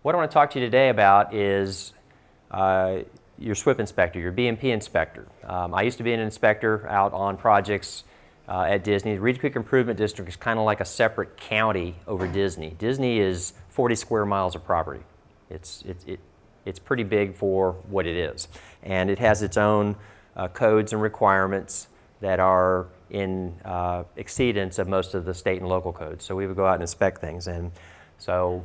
What I want to talk to you today about is your SWIP inspector, your BMP inspector. I used to be an inspector out on projects at Disney. The Reed Creek Improvement District is kind of like a separate county over Disney. Disney is 40 square miles of property. It's pretty big for what it is. And it has its own codes and requirements that are in exceedance of most of the state and local codes. So we would go out and inspect things. And so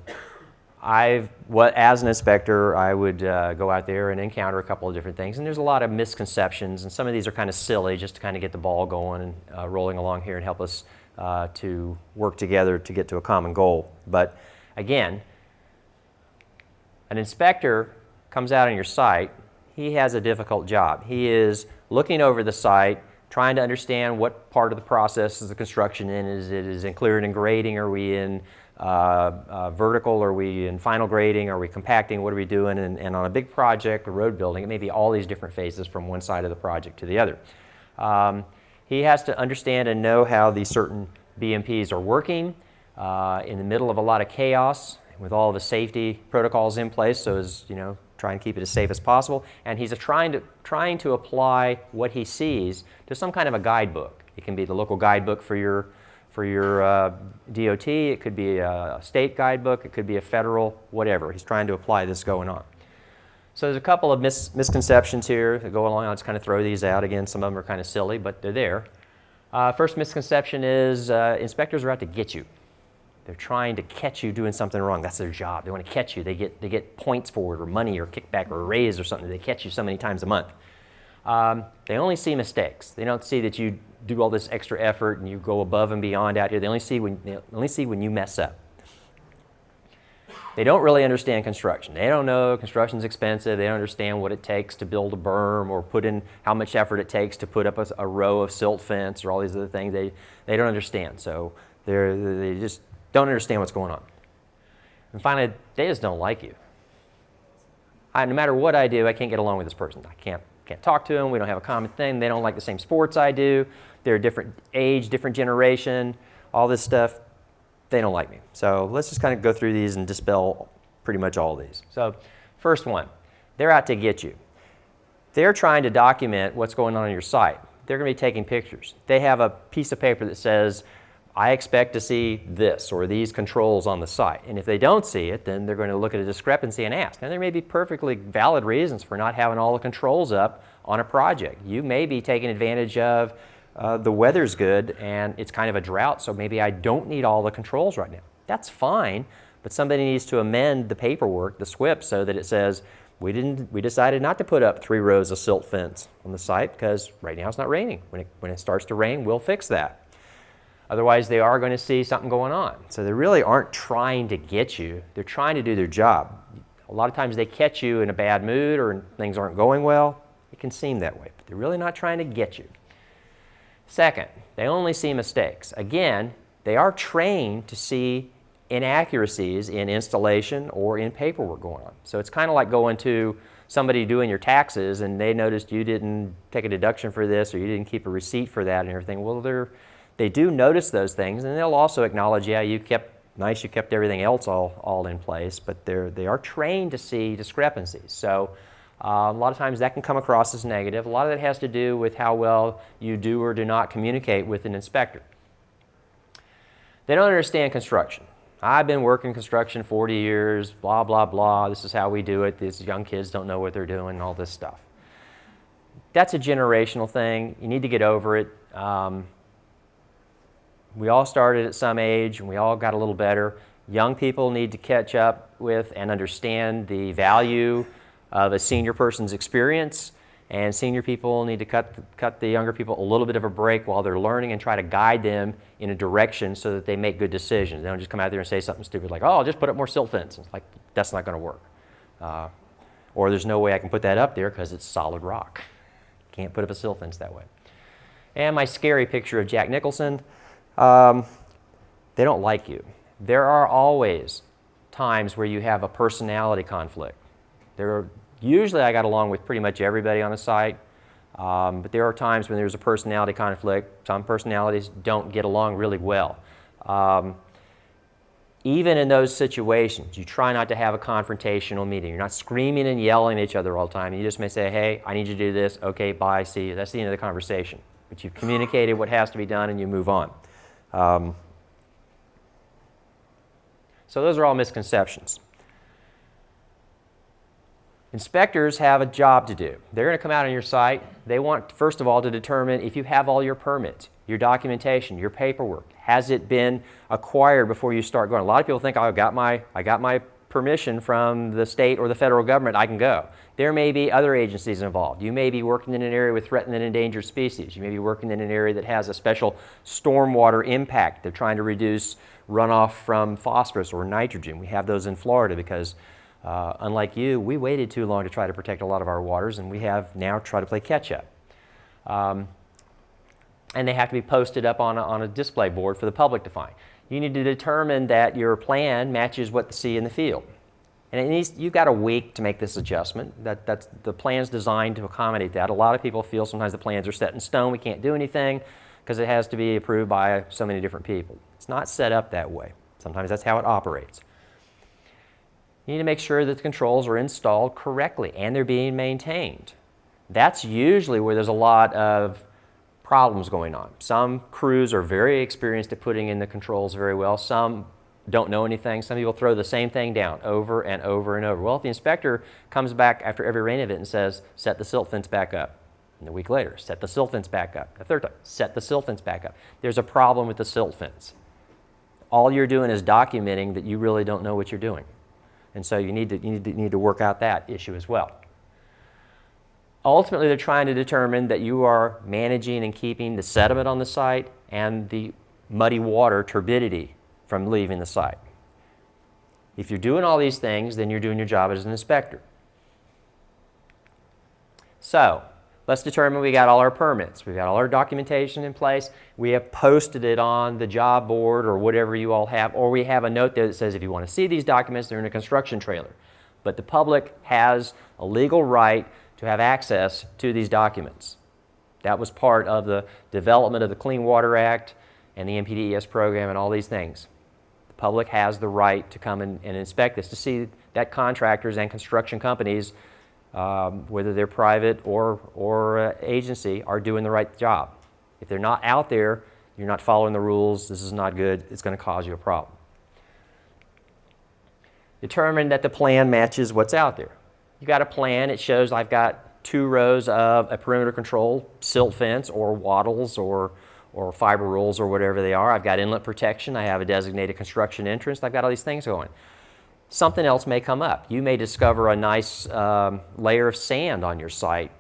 as an inspector, I would go out there and encounter a couple of different things. And there's a lot of misconceptions, and some of these are kind of silly just to kind of get the ball going and rolling along here and help us to work together to get to a common goal. But again, an inspector comes out on your site. He has a difficult job. He is looking over the site, trying to understand what part of the process is the construction in. Is it in clearing and grading? Are we in vertical? Are we in final grading? Are we compacting? What are we doing? And on a big project, a road building, it may be all these different phases from one side of the project to the other. He has to understand and know how these certain BMPs are working in the middle of a lot of chaos with all the safety protocols in place, so as try and keep it as safe as possible. And he's trying to apply what he sees to some kind of a guidebook. It can be the local guidebook for your DOT, it could be a state guidebook, it could be a federal, whatever. He's trying to apply this going on. So there's a couple of misconceptions here that go along. I'll just kind of throw these out again. Some of them are kind of silly, but they're there. First misconception is inspectors are out to get you. They're trying to catch you doing something wrong. That's their job. They want to catch you. They get points for it, or money, or kickback, or a raise, or something. They catch you so many times a month. They only see mistakes. They don't see that you do all this extra effort and you go above and beyond out here. They only see when you mess up. They don't really understand construction. They don't know construction's expensive. They don't understand what it takes to build a berm, or put in how much effort it takes to put up a row of silt fence, or all these other things. They don't understand. So they just don't understand what's going on. And finally, they just don't like you. No matter what I do, I can't get along with this person. I can't talk to them. We don't have a common thing. They don't like the same sports I do. They're a different age, different generation, all this stuff. They don't like me. So let's just kind of go through these and dispel pretty much all of these. So first one, they're out to get you. They're trying to document what's going on your site. They're going to be taking pictures. They have a piece of paper that says, I expect to see this or these controls on the site. And if they don't see it, then they're going to look at a discrepancy and ask. Now, there may be perfectly valid reasons for not having all the controls up on a project. You may be taking advantage of the weather's good and it's kind of a drought, so maybe I don't need all the controls right now. That's fine, but somebody needs to amend the paperwork, the SWIP, so that it says, we decided not to put up 3 rows of silt fence on the site because right now it's not raining. When it starts to rain, we'll fix that. Otherwise, they are going to see something going on. So they really aren't trying to get you. They're trying to do their job. A lot of times they catch you in a bad mood or things aren't going well. It can seem that way, but they're really not trying to get you. Second, they only see mistakes. Again, they are trained to see inaccuracies in installation or in paperwork going on. So it's kind of like going to somebody doing your taxes and they noticed you didn't take a deduction for this or you didn't keep a receipt for that and everything. Well, they do notice those things, and they'll also acknowledge, yeah, you kept everything else all in place, but they are trained to see discrepancies. So a lot of times that can come across as negative. A lot of that has to do with how well you do or do not communicate with an inspector. They don't understand construction. I've been working construction 40 years, blah, blah, blah. This is how we do it. These young kids don't know what they're doing, all this stuff. That's a generational thing. You need to get over it. We all started at some age and we all got a little better. Young people need to catch up with and understand the value of a senior person's experience, and senior people need to cut the younger people a little bit of a break while they're learning and try to guide them in a direction so that they make good decisions. They don't just come out there and say something stupid like, oh, I'll just put up more silt fence. It's like, that's not going to work. Or there's no way I can put that up there because it's solid rock. Can't put up a silt fence that way. And my scary picture of Jack Nicholson. They don't like you. There are always times where you have a personality conflict. Usually I got along with pretty much everybody on the site, but there are times when there's a personality conflict. Some personalities don't get along really well. even in those situations, you try not to have a confrontational meeting. You're not screaming and yelling at each other all the time. You just may say, hey, I need you to do this. Okay, bye, see you. That's the end of the conversation. But you've communicated what has to be done and you move on. So those are all misconceptions. Inspectors have a job to do. They're going to come out on your site. They want, first of all, to determine if you have all your permits, your documentation, your paperwork. Has it been acquired before you start going? A lot of people think, oh, I got my permission from the state or the federal government, I can go. There may be other agencies involved. You may be working in an area with threatened and endangered species. You may be working in an area that has a special stormwater impact. They're trying to reduce runoff from phosphorus or nitrogen. We have those in Florida because unlike you, we waited too long to try to protect a lot of our waters, and we have now tried to play catch up. And they have to be posted up on a display board for the public to find. You need to determine that your plan matches what they see in the field. And you've got a week to make this adjustment. That's the plan's designed to accommodate that. A lot of people feel sometimes the plans are set in stone. We can't do anything because it has to be approved by so many different people. It's not set up that way. Sometimes that's how it operates. You need to make sure that the controls are installed correctly and they're being maintained. That's usually where there's a lot of problems going on. Some crews are very experienced at putting in the controls very well. Some don't know anything. Some people throw the same thing down over and over and over. Well, if the inspector comes back after every rain event and says, set the silt fence back up, and a week later, set the silt fence back up, a third time, set the silt fence back up, there's a problem with the silt fence. All you're doing is documenting that you really don't know what you're doing. And so you need to work out that issue as well. Ultimately, they're trying to determine that you are managing and keeping the sediment on the site and the muddy water turbidity from leaving the site. If you're doing all these things, then you're doing your job as an inspector. So let's determine we got all our permits. We've got all our documentation in place. We have posted it on the job board or whatever you all have, or we have a note there that says if you want to see these documents, they're in a construction trailer. But the public has a legal right to have access to these documents. That was part of the development of the Clean Water Act and the NPDES program and all these things. The public has the right to come and inspect this to see that contractors and construction companies, whether they're private or agency, are doing the right job. If they're not out there, you're not following the rules, this is not good, it's going to cause you a problem. Determine that the plan matches what's out there. You got a plan, it shows I've got 2 rows of a perimeter control silt fence or wattles or fiber rolls or whatever they are. I've got inlet protection, I have a designated construction entrance, I've got all these things going. Something else may come up. You may discover a nice layer of sand on your site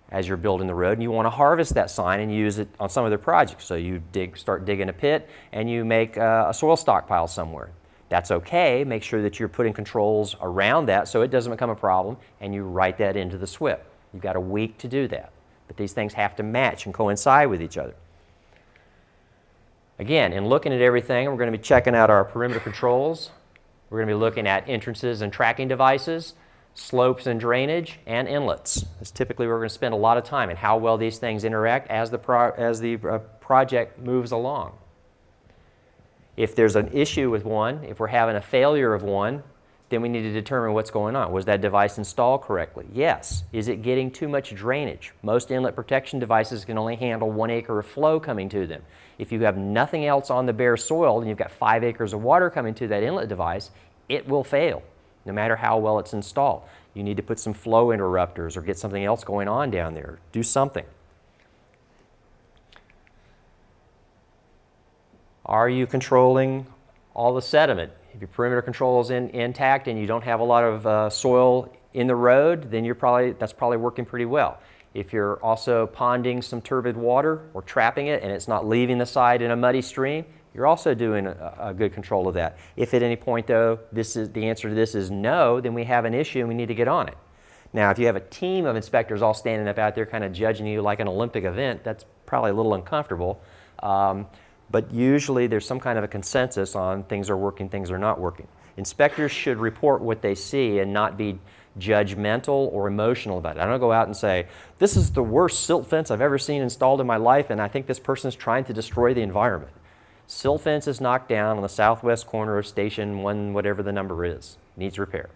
as you're building the road, and you want to harvest that sand and use it on some of their projects. So you start digging a pit and you make a soil stockpile somewhere. That's okay. Make sure that you're putting controls around that so it doesn't become a problem, and you write that into the SWIP. You've got a week to do that. But these things have to match and coincide with each other. Again, in looking at everything, we're going to be checking out our perimeter controls. We're going to be looking at entrances and tracking devices, slopes and drainage, and inlets. That's typically where we're going to spend a lot of time and how well these things interact as the project moves along. If there's an issue with one, if we're having a failure of one, then we need to determine what's going on. Was that device installed correctly? Yes. Is it getting too much drainage? Most inlet protection devices can only handle 1 acre of flow coming to them. If you have nothing else on the bare soil and you've got 5 acres of water coming to that inlet device, it will fail, no matter how well it's installed. You need to put some flow interrupters or get something else going on down there. Do something. Are you controlling all the sediment? If your perimeter control is intact and you don't have a lot of soil in the road, then that's probably working pretty well. If you're also ponding some turbid water or trapping it and it's not leaving the site in a muddy stream, you're also doing a good control of that. If at any point, though, the answer to this is no, then we have an issue and we need to get on it. Now, if you have a team of inspectors all standing up out there kind of judging you like an Olympic event, that's probably a little uncomfortable. But usually there's some kind of a consensus on things are working, things are not working. Inspectors should report what they see and not be judgmental or emotional about it. I don't go out and say, this is the worst silt fence I've ever seen installed in my life and I think this person's trying to destroy the environment. Silt fence is knocked down on the southwest corner of station 1, whatever the number is. Needs repair.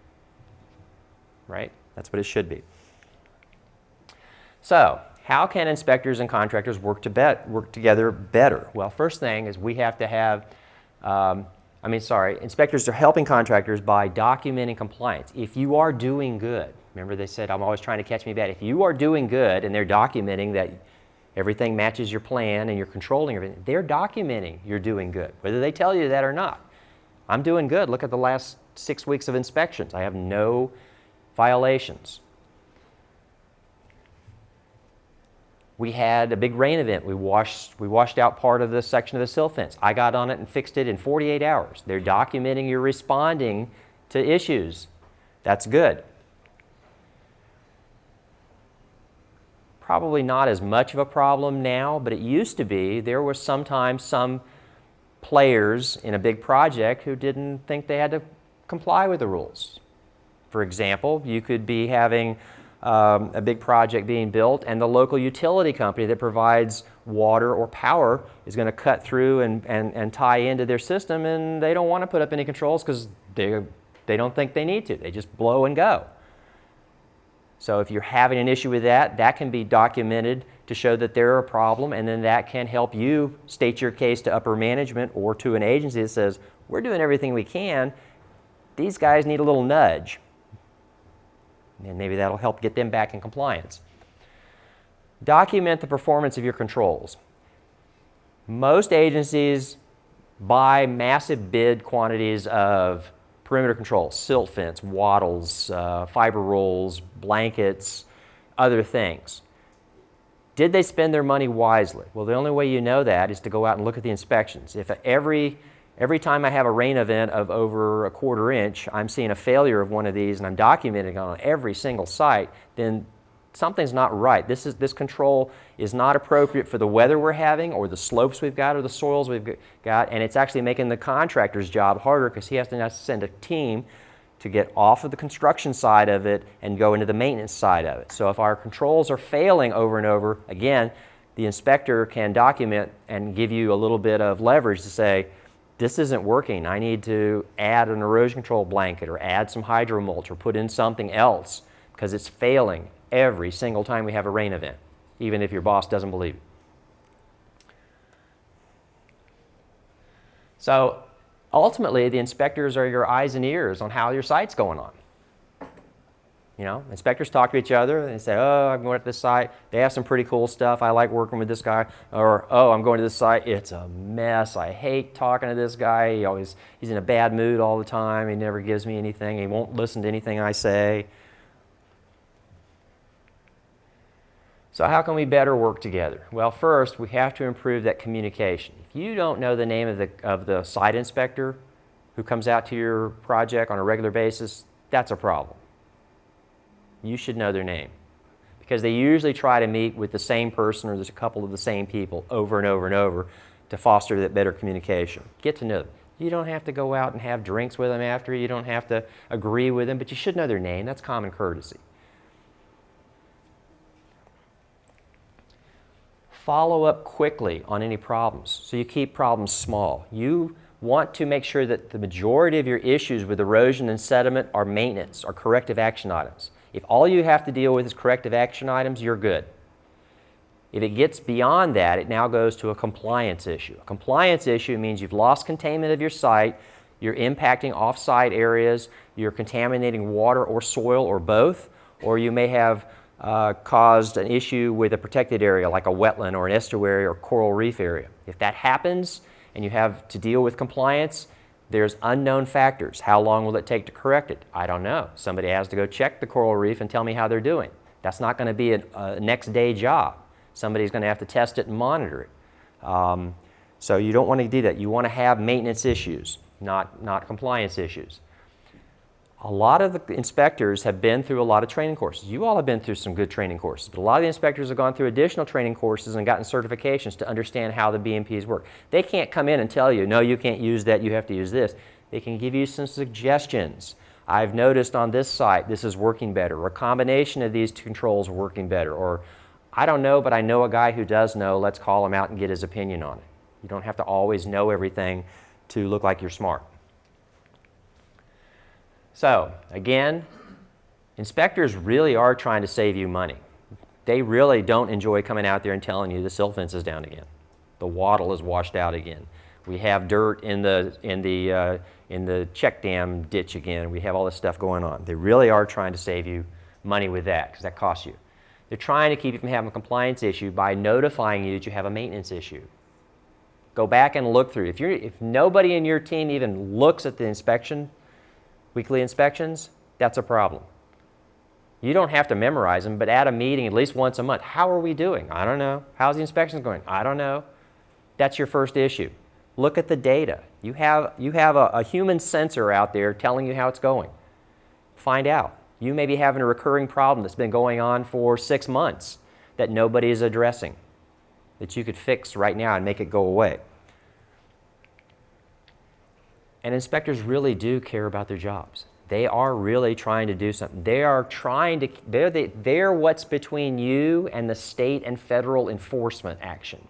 Right? That's what it should be. So, how can inspectors and contractors work together better? Well, first thing is we have to have, inspectors are helping contractors by documenting compliance. If you are doing good, remember they said, I'm always trying to catch me bad. If you are doing good and they're documenting that everything matches your plan and you're controlling everything, they're documenting you're doing good, whether they tell you that or not. I'm doing good. Look at the last 6 weeks of inspections. I have no violations. We had a big rain event. We washed out part of the section of the silt fence. I got on it and fixed it in 48 hours. They're documenting you're responding to issues. That's good. Probably not as much of a problem now, but it used to be. There were sometimes some players in a big project who didn't think they had to comply with the rules. For example, you could be having a big project being built and the local utility company that provides water or power is going to cut through and tie into their system, and they don't want to put up any controls because they don't think they need to. They just blow and go. So if you're having an issue with that, that can be documented to show that they're a problem, and then that can help you state your case to upper management or to an agency that says, we're doing everything we can. These guys need a little nudge. And maybe that'll help get them back in compliance. Document the performance of your controls. Most agencies buy massive bid quantities of perimeter controls, silt fence, wattles, fiber rolls, blankets, other things. Did they spend their money wisely? Well, the only way you know that is to go out and look at the inspections. If every time I have a rain event of over 1/4 inch, I'm seeing a failure of one of these and I'm documenting on every single site, then something's not right. This control is not appropriate for the weather we're having or the slopes we've got or the soils we've got, and it's actually making the contractor's job harder because he has to now send a team to get off of the construction side of it and go into the maintenance side of it. So if our controls are failing over and over, again, the inspector can document and give you a little bit of leverage to say, this isn't working. I need to add an erosion control blanket or add some hydro mulch or put in something else because it's failing every single time we have a rain event, even if your boss doesn't believe it. So ultimately, the inspectors are your eyes and ears on how your site's going on. You know, inspectors talk to each other and say, oh, I'm going to this site. They have some pretty cool stuff. I like working with this guy. Or, oh, I'm going to this site. It's a mess. I hate talking to this guy. He's in a bad mood all the time. He never gives me anything. He won't listen to anything I say. So how can we better work together? Well, first, we have to improve that communication. If you don't know the name of the site inspector who comes out to your project on a regular basis, that's a problem. You should know their name because they usually try to meet with the same person or there's a couple of the same people over and over and over to foster that better communication. Get to know them. You don't have to go out and have drinks with them after. You don't have to agree with them, but you should know their name. That's common courtesy. Follow up quickly on any problems so you keep problems small. You want to make sure that the majority of your issues with erosion and sediment are maintenance or corrective action items. If all you have to deal with is corrective action items, you're good. If it gets beyond that, it now goes to a compliance issue. A compliance issue means you've lost containment of your site, you're impacting off-site areas, you're contaminating water or soil or both, or you may have caused an issue with a protected area like a wetland or an estuary or coral reef area. If that happens and you have to deal with compliance, there's unknown factors. How long will it take to correct it? I don't know. Somebody has to go check the coral reef and tell me how they're doing. That's not going to be a next day job. Somebody's going to have to test it and monitor it. So you don't want to do that. You want to have maintenance issues, not compliance issues. A lot of the inspectors have been through a lot of training courses. You all have been through some good training courses, but a lot of the inspectors have gone through additional training courses and gotten certifications to understand how the BMPs work. They can't come in and tell you, no, you can't use that, you have to use this. They can give you some suggestions. I've noticed on this site this is working better, or a combination of these two controls are working better, or I don't know, but I know a guy who does know, let's call him out and get his opinion on it. You don't have to always know everything to look like you're smart. So, again, inspectors really are trying to save you money. They really don't enjoy coming out there and telling you the silt fence is down again. The wattle is washed out again. We have dirt in the check dam ditch again. We have all this stuff going on. They really are trying to save you money with that because that costs you. They're trying to keep you from having a compliance issue by notifying you that you have a maintenance issue. Go back and look through. If nobody in your team even looks at the inspection, weekly inspections, that's a problem. You don't have to memorize them, but at a meeting at least once a month. How are we doing? I don't know. How's the inspections going? I don't know. That's your first issue. Look at the data. You have a human sensor out there telling you how it's going. Find out. You may be having a recurring problem that's been going on for 6 months that nobody is addressing, that you could fix right now and make it go away. And inspectors really do care about their jobs. They are really trying to do something. They're what's between you and the state and federal enforcement action.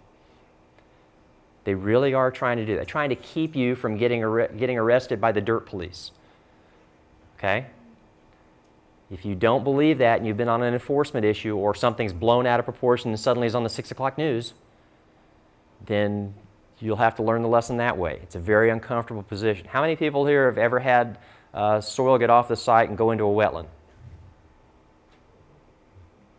They really are trying to do that, trying to keep you from getting arrested by the dirt police. Okay? If you don't believe that and you've been on an enforcement issue or something's blown out of proportion and suddenly is on the 6 o'clock news, then you'll have to learn the lesson that way. It's a very uncomfortable position. How many people here have ever had soil get off the site and go into a wetland?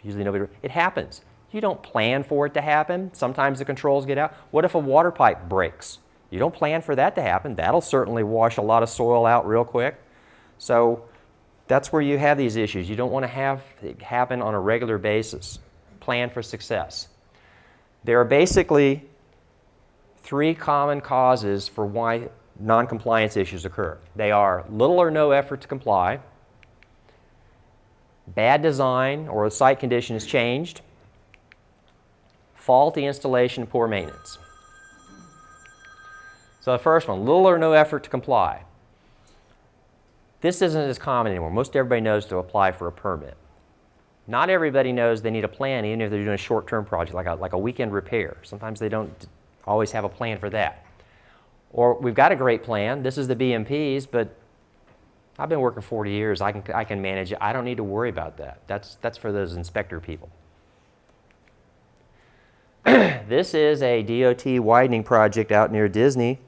Usually nobody. It happens. You don't plan for it to happen. Sometimes the controls get out. What if a water pipe breaks? You don't plan for that to happen. That'll certainly wash a lot of soil out real quick. So that's where you have these issues. You don't want to have it happen on a regular basis. Plan for success. There are basically 3 common causes for why non-compliance issues occur. They are little or no effort to comply, bad design or the site condition has changed, faulty installation, poor maintenance. So the first one, little or no effort to comply. This isn't as common anymore. Most everybody knows to apply for a permit. Not everybody knows they need a plan even if they're doing a short-term project like a weekend repair. Sometimes they don't always have a plan for that. Or we've got a great plan. This is the BMPs, but I've been working 40 years. I can manage it. I don't need to worry about that. That's for those inspector people. This is a DOT widening project out near Disney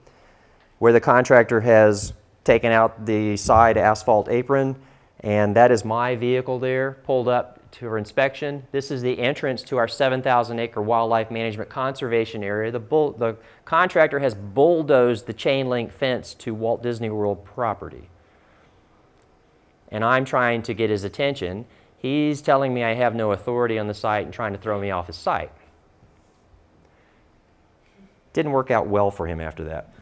where the contractor has taken out the side asphalt apron, and that is my vehicle there pulled up for inspection. This is the entrance to our 7,000-acre wildlife management conservation area. The contractor has bulldozed the chain link fence to Walt Disney World property. And I'm trying to get his attention. He's telling me I have no authority on the site and trying to throw me off his site. Didn't work out well for him after that.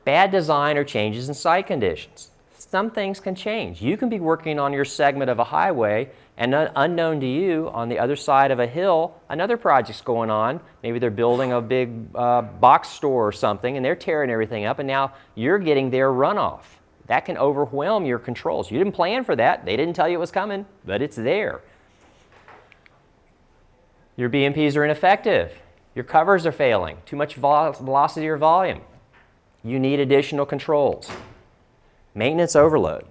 Bad design or changes in site conditions. Some things can change. You can be working on your segment of a highway and unknown to you on the other side of a hill, another project's going on. Maybe they're building a big box store or something and they're tearing everything up and now you're getting their runoff. That can overwhelm your controls. You didn't plan for that. They didn't tell you it was coming, but it's there. Your BMPs are ineffective. Your covers are failing. Too much velocity or volume. You need additional controls. Maintenance overload.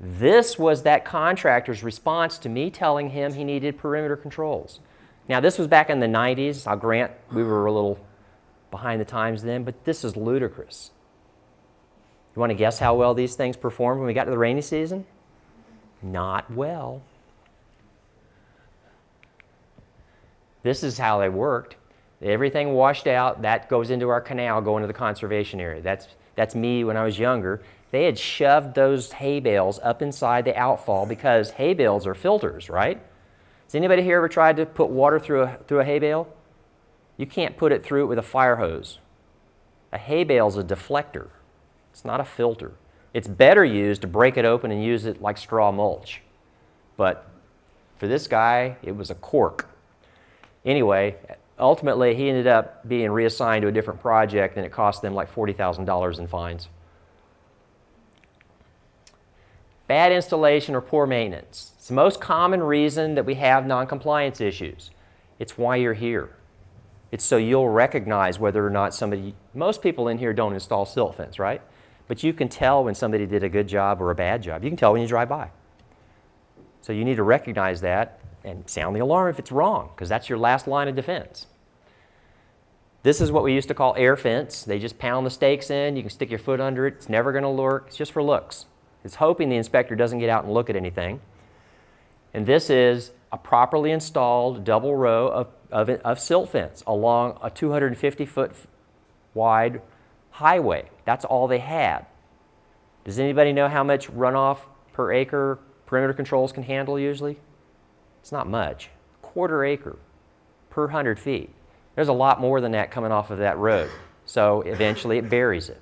This was that contractor's response to me telling him he needed perimeter controls. Now, this was back in the 90s. I'll grant we were a little behind the times then, but this is ludicrous. You want to guess how well these things performed when we got to the rainy season? Not well. This is how they worked. Everything washed out, that goes into our canal, going to the conservation area. That's me when I was younger. They had shoved those hay bales up inside the outfall because hay bales are filters, right? Has anybody here ever tried to put water through a hay bale? You can't put it through it with a fire hose. A hay bale is a deflector. It's not a filter. It's better used to break it open and use it like straw mulch. But for this guy, it was a cork. Anyway, ultimately, he ended up being reassigned to a different project, and it cost them like $40,000 in fines. Bad installation or poor maintenance. It's the most common reason that we have non-compliance issues. It's why you're here. It's so you'll recognize whether or not somebody, most people in here don't install silt fence, right? But you can tell when somebody did a good job or a bad job. You can tell when you drive by. So you need to recognize that and sound the alarm if it's wrong, because that's your last line of defense. This is what we used to call air fence. They just pound the stakes in. You can stick your foot under it. It's never going to work. It's just for looks. It's hoping the inspector doesn't get out and look at anything. And this is a properly installed double row of silt fence along a 250-foot wide highway. That's all they had. Does anybody know how much runoff per acre perimeter controls can handle usually? It's not much. Quarter acre per 100 feet. There's a lot more than that coming off of that road. So eventually it buries it.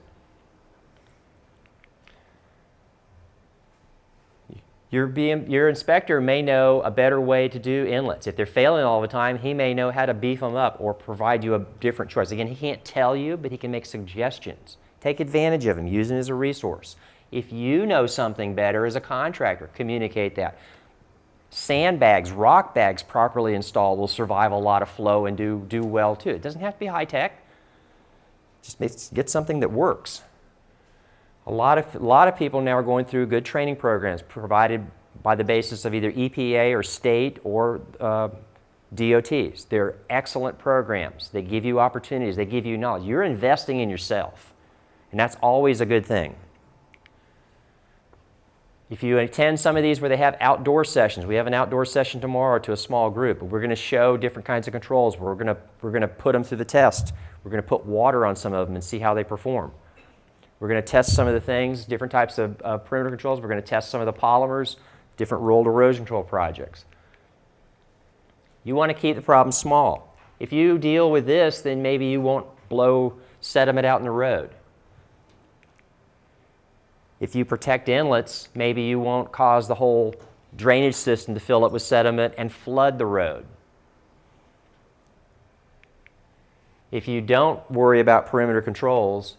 Your inspector may know a better way to do inlets. If they're failing all the time, he may know how to beef them up or provide you a different choice. Again, he can't tell you, but he can make suggestions. Take advantage of him, use him as a resource. If you know something better as a contractor, communicate that. Sandbags, rock bags properly installed will survive a lot of flow and do well too. It doesn't have to be high tech. Just get something that works. A lot of people now are going through good training programs provided by the basis of either EPA or state or DOTs. They're excellent programs. They give you opportunities. They give you knowledge. You're investing in yourself, and that's always a good thing. If you attend some of these where they have outdoor sessions, we have an outdoor session tomorrow to a small group. We're going to show different kinds of controls. We're going to put them through the test. We're going to put water on some of them and see how they perform. We're going to test some of the things, different types of perimeter controls. We're going to test some of the polymers, different rolled erosion control projects. You want to keep the problem small. If you deal with this, then maybe you won't blow sediment out in the road. If you protect inlets, maybe you won't cause the whole drainage system to fill up with sediment and flood the road. If you don't worry about perimeter controls,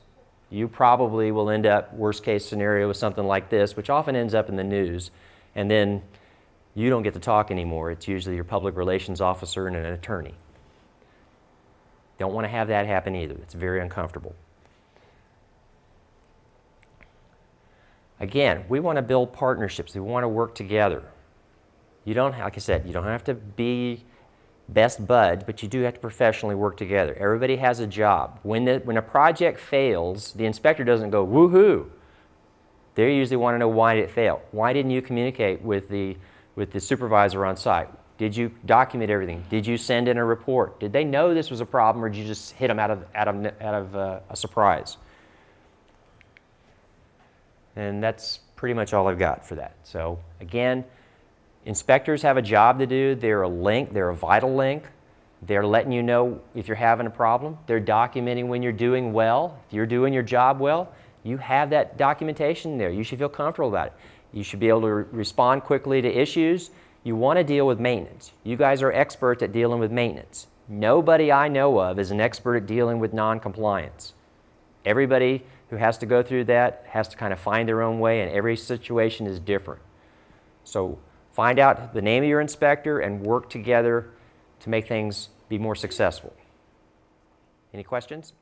you probably will end up, worst case scenario, with something like this, which often ends up in the news, and then you don't get to talk anymore. It's usually your public relations officer and an attorney. Don't want to have that happen either. It's very uncomfortable. Again, we want to build partnerships. We want to work together. You don't, like I said, you don't have to be best buds, but you do have to professionally work together. Everybody has a job. When a project fails, the inspector doesn't go, woohoo. They usually want to know why did it fail. Why didn't you communicate with the supervisor on site? Did you document everything? Did you send in a report? Did they know this was a problem, or did you just hit them out of a surprise? And that's pretty much all I've got for that. So again, inspectors have a job to do. They're a link. They're a vital link. They're letting you know if you're having a problem. They're documenting when you're doing well. If you're doing your job well, you have that documentation there. You should feel comfortable about it. You should be able to respond quickly to issues. You want to deal with maintenance. You guys are experts at dealing with maintenance. Nobody I know of is an expert at dealing with non-compliance. Everybody who has to go through that has to kind of find their own way, and every situation is different. So find out the name of your inspector and work together to make things be more successful. Any questions?